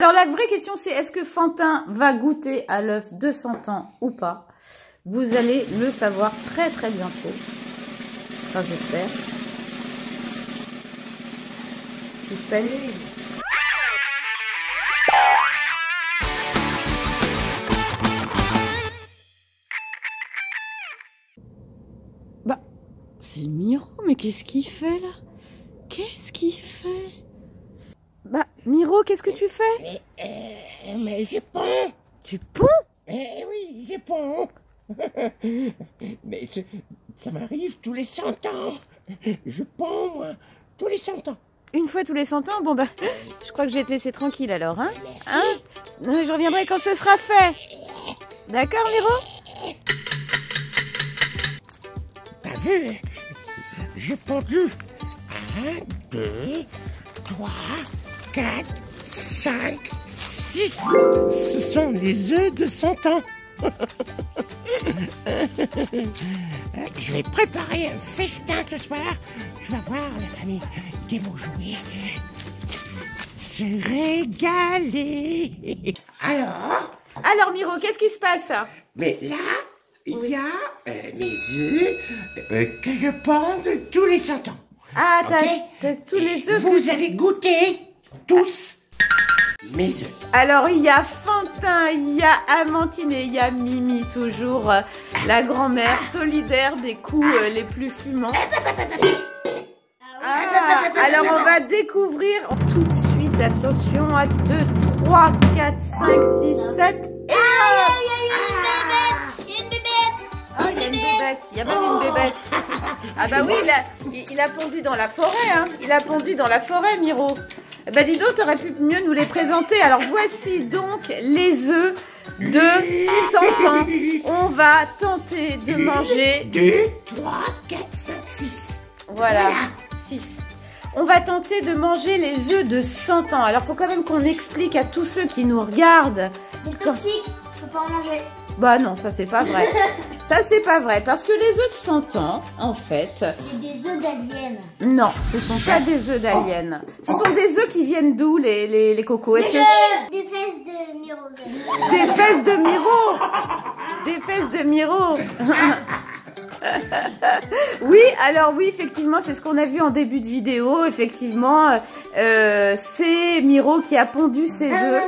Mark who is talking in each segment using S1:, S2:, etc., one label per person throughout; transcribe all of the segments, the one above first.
S1: Alors la vraie question c'est est-ce que Fantin va goûter à l'œuf de 100 ans ou pas? Vous allez le savoir très très bientôt. Enfin j'espère. Suspense. Bah, c'est Miro, mais qu'est-ce qu'il fait là? Qu'est-ce qu'il fait? Bah, Miro, qu'est-ce que tu fais?
S2: Mais je ponds.
S1: Tu ponds?
S2: Oui, je ponds. Mais ça m'arrive tous les 100 ans. Je ponds, moi, tous les 100 ans.
S1: Une fois tous les 100 ans? Bon bah, je crois que je vais te laisser tranquille alors, hein?
S2: Merci.
S1: Hein? Je reviendrai quand ce sera fait. D'accord, Miro?
S2: T'as vu? J'ai pondu 1, 2, 3, 4, 5, 6. Ce sont les œufs de 100 ans. Je vais préparer un festin ce soir. Je vais voir la famille Démo jouer. Se régaler.
S1: Alors, Miro, qu'est-ce qui se passe?
S2: Mais là, il y a mes œufs que je ponde tous les 100 ans.
S1: Ah,
S2: Ok.
S1: t'as tous les œufs.
S2: Vous allez goûter tous mes œufs.
S1: Alors, il y a Fantin, il y a Amandine et il y a Mimi, toujours la grand-mère solidaire des coups les plus fumants. Alors, on va découvrir tout de suite. Attention, à 2, 3, 4, 5, 6, 7. Et oh, il y a une bébête. Il y a même une bébête. Ah bah oui, il a pondu dans la forêt, hein. Il a pondu dans la forêt, Miro. Bah dis donc, t'aurais pu mieux nous les présenter. Alors voici donc les œufs de 100 ans. On va tenter de manger...
S2: 2, 3, 4, 5, 6.
S1: Voilà, 6. On va tenter de manger les œufs de 100 ans. Alors faut quand même qu'on explique à tous ceux qui nous regardent.
S3: C'est toxique, faut pas en manger.
S1: Bah non, ça c'est pas vrai. Ça c'est pas vrai, parce que les œufs de 100 ans, en fait...
S3: C'est des œufs d'aliens.
S1: Non, ce sont pas des œufs d'aliens. Ce sont des œufs qui viennent d'où, les cocos? Est-ce que...
S3: Des fesses de Miro.
S1: Des fesses de Miro. Des fesses de Miro. Oui, alors oui, effectivement, c'est ce qu'on a vu en début de vidéo. Effectivement, c'est Miro qui a pondu ses œufs.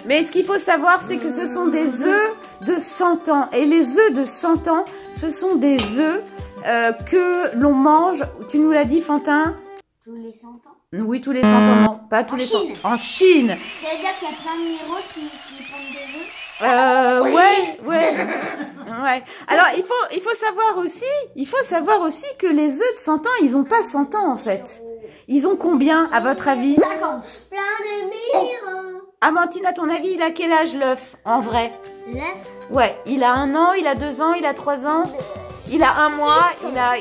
S1: Mais ce qu'il faut savoir, c'est que ce sont des œufs de 100 ans. Et les œufs de 100 ans, ce sont des œufs que l'on mange. Tu nous l'as dit, Fantin?
S3: Tous les 100 ans.
S1: Oui, tous les 100 ans, non. Pas tous les 100 ans. En Chine.
S3: Ça veut dire qu'il y a plein de Miro qui pondent des œufs.
S1: Ouais. Alors, il faut savoir aussi que les œufs de 100 ans, ils ont pas 100 ans, en fait. Ils ont combien, à votre avis?
S3: 50. Plein de Miro.
S1: Amandine, à ton avis, il a quel âge l'œuf, en vrai?
S3: L'œuf.
S1: Ouais, il a 1 an, il a 2 ans, il a 3 ans, il a 1 mois,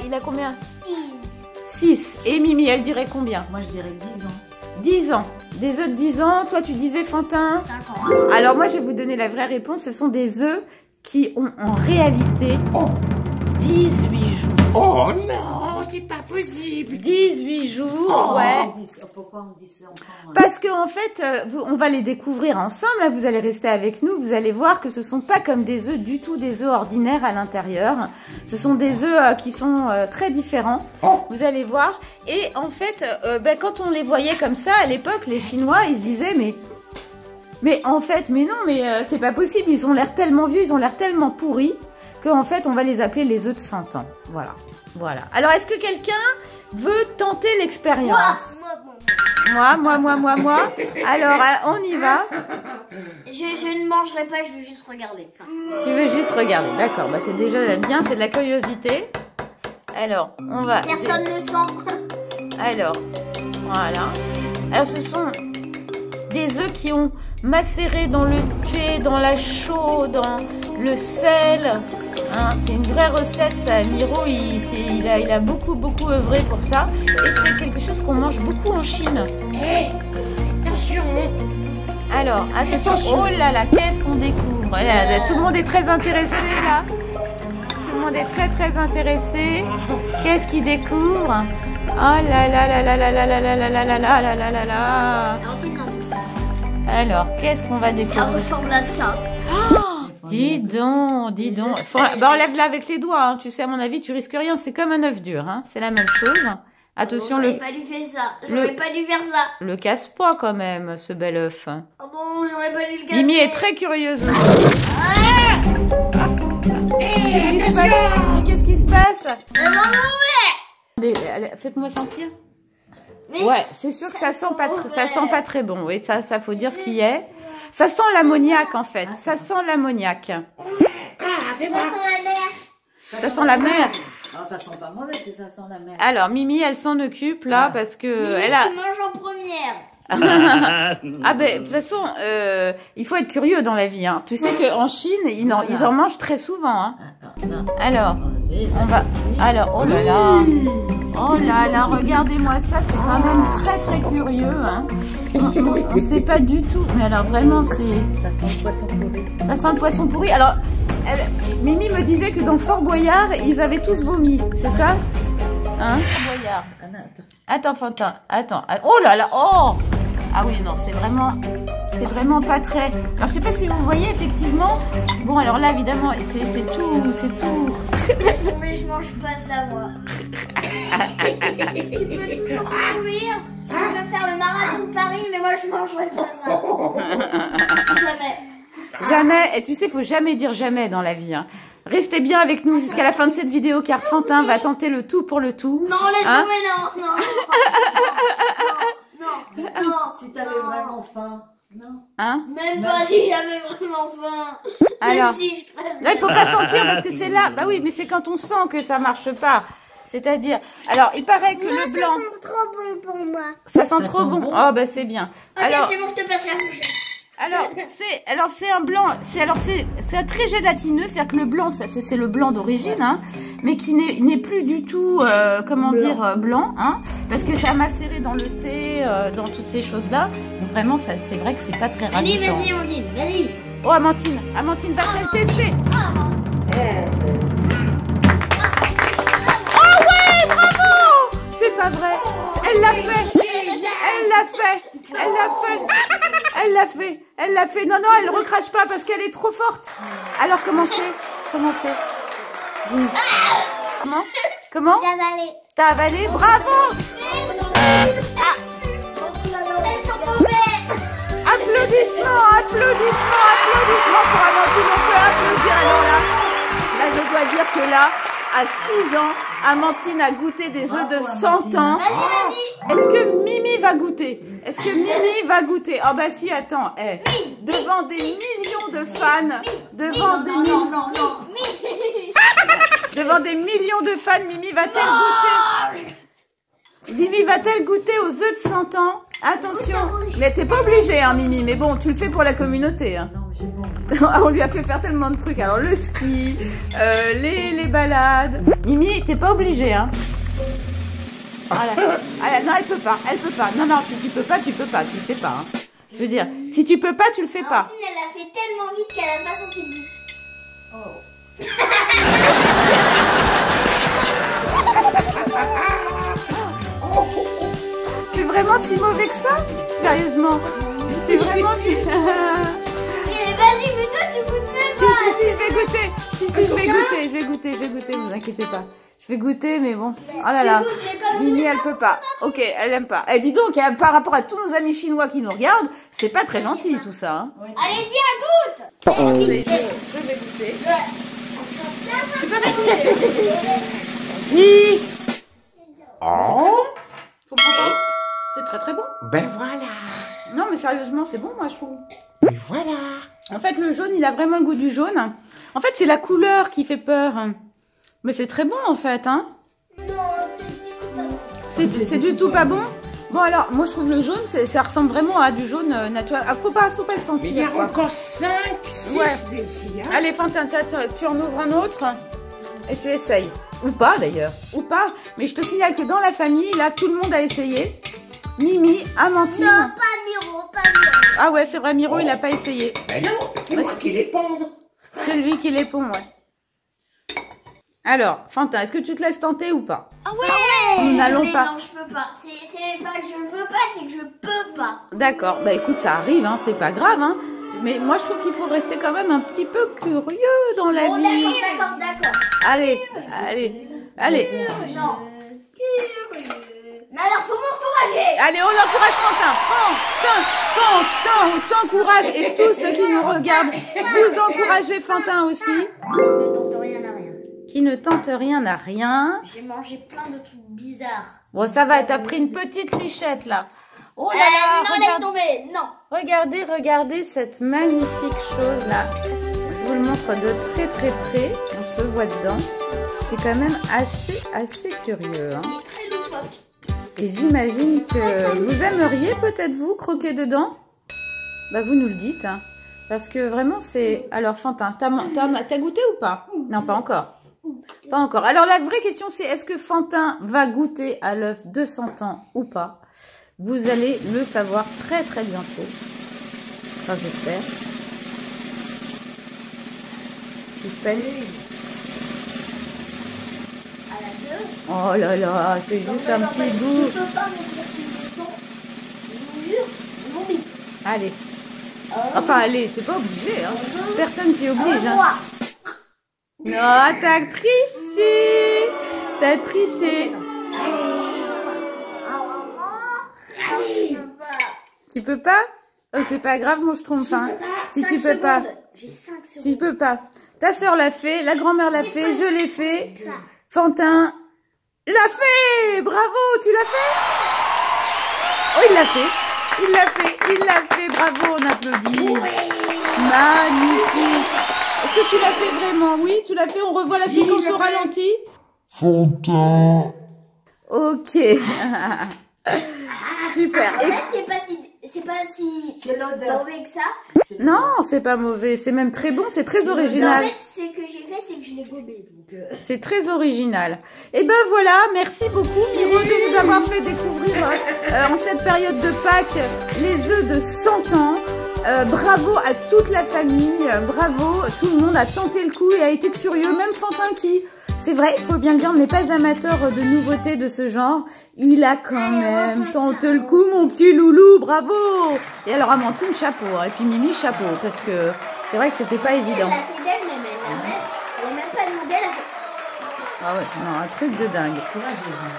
S1: il a combien? 6. Et Mimi, elle dirait combien?
S4: Moi, je dirais 10 ans.
S1: 10 ans. Des œufs de 10 ans, toi tu disais Fantin?
S3: 5 ans.
S1: Alors moi je vais vous donner la vraie réponse, ce sont des œufs qui ont en réalité 18 jours.
S2: Oh non, c'est pas possible.
S1: 18 jours, ouais.
S4: Pourquoi on dit ça encore?
S1: Parce que en fait, on va les découvrir ensemble. Là, vous allez rester avec nous. Vous allez voir que ce sont pas comme des œufs du tout, des œufs ordinaires à l'intérieur. Ce sont des œufs qui sont très différents. Vous allez voir. Et en fait, quand on les voyait comme ça à l'époque, les Chinois, ils se disaient mais en fait, mais non, mais c'est pas possible. Ils ont l'air tellement vieux, ils ont l'air tellement pourris qu'en fait, on va les appeler les œufs de 100 ans. Voilà. Alors, est-ce que quelqu'un veut tenter l'expérience? Moi. Alors, on y va.
S3: Je ne mangerai pas, je veux juste regarder.
S1: Tu veux juste regarder. D'accord, bah c'est déjà bien, c'est de la curiosité. Alors, on va...
S3: Personne ne sent.
S1: Alors, voilà. Alors, ce sont des œufs qui ont macéré dans le thé, dans la chaux, dans le sel. Hein, c'est une vraie recette, ça. Miro, il a beaucoup œuvré pour ça. Et c'est quelque chose qu'on mange beaucoup en Chine.
S2: Hé, attention.
S1: Alors, attention. Oh là là, qu'est-ce qu'on découvre? Tout le monde est très intéressé, là. Tout le monde est très intéressé. Qu'est-ce qu'il découvre? Oh là là là là là là là là là là là là là là là. Alors, qu'est-ce qu'on va découvrir?
S3: Ça ressemble à ça.
S1: Oh, dis donc, dis donc. Bah, enlève-la avec les doigts, hein. Tu sais, à mon avis, tu risques rien. C'est comme un œuf dur, hein. C'est la même chose. Attention,
S3: J'aurais pas dû faire ça. J'aurais pas dû faire ça.
S1: Le casse pas quand même, ce bel œuf.
S3: Oh bon, j'aurais pas dû le casser.
S1: Mimi est très curieuse aussi. Qu'est-ce qui se passe?
S3: Ça va mourir.
S1: Faites-moi sentir.
S3: Mais
S1: Ouais, c'est sûr que ça sent pas très bon. Oui, ça faut dire ce qu'il y a. Ça sent l'ammoniac en fait. Ça sent l'ammoniac.
S3: c'est ça sent la mer.
S1: Ça sent la mer.
S4: Ah, ça sent pas mauvais si ça sent la mer.
S1: Alors Mimi, elle s'en occupe là parce que elle a.
S3: Tu manges en première.
S1: Ah ben de toute façon, il faut être curieux dans la vie. Hein. Tu sais qu'en Chine, ils en mangent très souvent. Hein. Alors, on va. Alors, oh là là. Oh là là, regardez-moi ça, c'est quand même très très curieux. Hein. On sait pas du tout. Mais alors vraiment, c'est.
S4: Ça sent le poisson pourri.
S1: Ça sent le poisson pourri. Alors, Mimi me disait que dans Fort Boyard, ils avaient tous vomi. C'est ça? Hein? Fort Boyard. Attends, Fantin. Attends. Oh là là. Oh! Ah oui, non, c'est vraiment pas très. Alors, je sais pas si vous voyez effectivement. Bon, alors là, évidemment, c'est tout.
S3: Laisse tomber, je mange pas ça, moi. Tu peux toujours courir. Je vais faire le marathon de Paris, mais moi, je mangerai pas ça. Jamais.
S1: Jamais. Et tu sais, faut jamais dire jamais dans la vie. Hein. Restez bien avec nous jusqu'à la fin de cette vidéo, car Fantin va tenter le tout pour le tout.
S3: Non, laisse tomber, non. Non.
S4: Si t'avais vraiment faim, non.
S1: Hein?
S3: Même pas si j'avais vraiment faim.
S1: Alors,
S3: même si je crève.
S1: là, il faut pas sentir parce que c'est là. Bah oui, mais c'est quand on sent que ça marche pas. C'est-à-dire, alors, il paraît que le blanc.
S3: Ça sent trop bon pour moi.
S1: Ça sent trop bon. Oh, bah c'est bien.
S3: Ok,
S1: Alors,
S3: c'est bon, je te passe la fourchette.
S1: c'est un blanc. C'est un très gélatineux. C'est-à-dire que le blanc, c'est le blanc d'origine, hein, mais qui n'est plus du tout, blanc, hein, parce que ça a macéré dans le thé, dans toutes ces choses-là. Donc vraiment, ça, c'est vrai que c'est pas très
S3: Allez,
S1: ragoûtant.
S3: vas-y, Amandine, vas-y.
S1: Oh, Amandine, va-t-elle tester? Oh ouais, bravo! C'est pas vrai. Elle l'a fait. Non, elle recrache pas parce qu'elle est trop forte. Alors, comment c'est? Dis-nous. Comment?
S3: J'ai avalé.
S1: T'as avalé? Bravo!
S3: Elles sont mauvaises.
S1: Applaudissements pour Amandine. On peut applaudir. Alors là, je dois dire que là, à 6 ans, Amandine a goûté des œufs de 100 ans.
S3: Vas-y.
S1: Est-ce que Mimi va goûter? Oh bah si, attends. Devant des millions de fans, devant des millions de fans, Mimi va-t-elle goûter aux œufs de 100 ans? Attention. Mais t'es pas obligée, hein, Mimi. Mais bon, tu le fais pour la communauté. Hein.
S4: Non, mais j'ai bon.
S1: On lui a fait faire tellement de trucs. Alors, le ski, les balades. Mimi, t'es pas obligée, hein. Voilà. Non, elle peut pas. Non, si tu peux pas, tu le fais pas. Hein. Je veux dire, si tu peux pas, tu le fais pas.
S3: Amandine, elle a fait tellement vite qu'elle a pas senti le goût.
S1: C'est vraiment si mauvais que ça? Sérieusement? C'est vraiment si...
S3: Vas-y, mais toi, tu goûtes même pas.
S1: Si, je vais goûter, vous inquiétez pas. Je vais goûter, mais bon. Oh là là. Mimi, elle peut pas. Ok, elle aime pas. Dis donc, par rapport à tous nos amis chinois qui nous regardent, c'est pas très gentil tout ça. Hein.
S3: Allez, tiens, goûte.
S1: Je vais goûter. Tu peux goûter. Oui. Faut prendre. C'est très très bon.
S2: Ben voilà.
S1: Non, mais sérieusement, c'est bon, moi, je trouve.
S2: Ben voilà.
S1: En fait, le jaune, il a vraiment le goût du jaune. En fait, c'est la couleur qui fait peur. Mais c'est très bon, en fait, hein. C'est du tout pas bon. Bon, alors, moi, je trouve le jaune, ça ressemble vraiment à du jaune naturel. Ah, faut pas le sentir.
S2: Il y a encore 5, 6 ici. Hein.
S1: Allez, Fantin, tu en ouvres un autre et tu essayes. Ou pas, d'ailleurs. Ou pas. Mais je te signale que dans la famille, là, tout le monde a essayé. Mimi, Amandine.
S3: Non, pas Miro.
S1: Ah ouais, c'est vrai, Miro, il a pas essayé.
S2: Ben non, c'est moi qui les pond.
S1: C'est lui qui les pond, ouais. Alors, Fantin, est-ce que tu te laisses tenter ou pas?
S3: Ah ouais.
S1: Nous n'allons pas.
S3: Non, je peux pas. C'est pas que je veux pas, c'est que je peux pas.
S1: D'accord. Bah écoute, ça arrive, hein, c'est pas grave, hein. Mais moi, je trouve qu'il faut rester quand même un petit peu curieux dans la
S3: Bon,
S1: vie.
S3: d'accord.
S1: Allez.
S3: Genre, curieux. Mais alors, faut m'encourager.
S1: Allez, on l'encourage, Fantin. Fantin, on t'encourage. Et tous ceux qui nous regardent, vous encouragez Fantin aussi.
S3: Ne tente rien à rien.
S1: Qui ne tente rien à rien.
S3: J'ai mangé plein de trucs bizarres.
S1: Bon, ça va, t'as pris une petite lichette, là. Oh là là,
S3: non, laisse tomber, non.
S1: Regardez cette magnifique chose-là. Je vous le montre de très près. On se voit dedans. C'est quand même assez curieux, hein.
S3: Il est très loufoque.
S1: Et j'imagine que vous aimeriez peut-être vous croquer dedans. Bah vous nous le dites, hein. Parce que vraiment c'est... Alors Fantin, t'as goûté ou pas? Non, pas encore. Pas encore. Alors la vraie question c'est est-ce que Fantin va goûter à l'œuf de 100 ans ou pas? Vous allez le savoir très bientôt. Enfin j'espère. Suspense.
S3: À la 2.
S1: Oh là là, c'est juste un petit goût.
S3: Je peux pas me dire si je sens vomi.
S1: Allez. Enfin, allez, t'es pas obligé, hein. Personne t'y oblige, hein. Non, t'as triché. T'as triché. Tu peux pas? Oh, c'est pas grave, moi je trompe, hein. Si tu peux pas.
S3: J'ai 5 secondes.
S1: Si je peux pas. Ta soeur l'a fait, la grand-mère l'a fait, je l'ai fait. Fantin l'a fait. Bravo, tu l'as fait? Oh, il l'a fait. Il l'a fait, bravo, on applaudit. Magnifique. Est-ce que tu l'as fait vraiment? Oui, tu l'as fait, on revoit la séquence au ralenti.
S5: Fantin.
S1: Ok. Super.
S3: En fait, c'est pas si
S4: C'est l'odeur.
S3: mauvais que ça.
S1: Non, c'est pas mauvais, c'est même très bon, c'est très
S3: En
S1: original.
S3: fait, ce que j'ai fait, c'est que je l'ai gobé. Donc,
S1: C'est très original. Et ben voilà, merci beaucoup Miro de nous avoir fait découvrir en cette période de Pâques les œufs de 100 ans. Bravo à toute la famille, bravo, tout le monde a tenté le coup et a été curieux, même Fantin qui, c'est vrai, il faut bien le dire, n'est pas amateur de nouveautés de ce genre. Il a quand même tenté le coup, mon petit loulou, bravo. Et alors Amandine, chapeau, et puis Mimi, chapeau, parce que c'est vrai que c'était pas
S3: elle
S1: évident.
S3: l'a fait d'elle-même. Elle a même pas demandé, elle a fait.
S1: Ah ouais, non, un truc de dingue.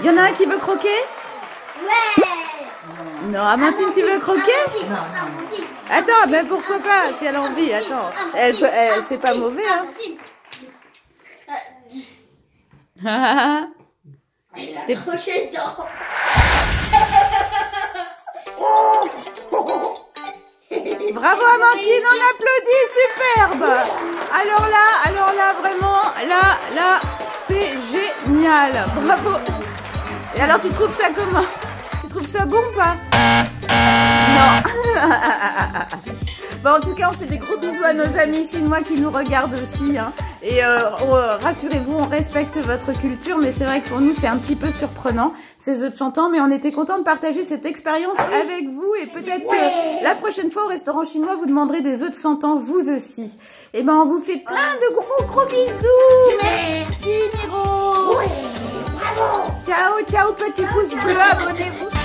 S1: Il y en a un qui veut croquer?
S3: Ouais.
S1: Non, Amandine, tu veux croquer?
S3: Amandine.
S1: Attends, ben pourquoi pas, si elle a envie, attends. C'est pas mauvais, hein.
S3: Elle a croqué dedans.
S1: Bravo Amandine, on applaudit, superbe. Alors là, vraiment, là, c'est génial. Bravo. Et alors, tu trouves ça comment? Tu trouves ça bon ou pas? Non. Bon, en tout cas, on fait des gros bisous à nos amis chinois qui nous regardent aussi, hein. Et rassurez-vous, on respecte votre culture, mais c'est vrai que pour nous, c'est un petit peu surprenant, ces œufs de 100 ans, mais on était content de partager cette expérience avec vous, et peut-être que la prochaine fois au restaurant chinois, vous demanderez des œufs de 100 ans, vous aussi. Et ben, on vous fait plein de gros bisous. Merci, Miro.
S3: Bravo.
S1: Ciao, petit pouce bleu, abonnez-vous.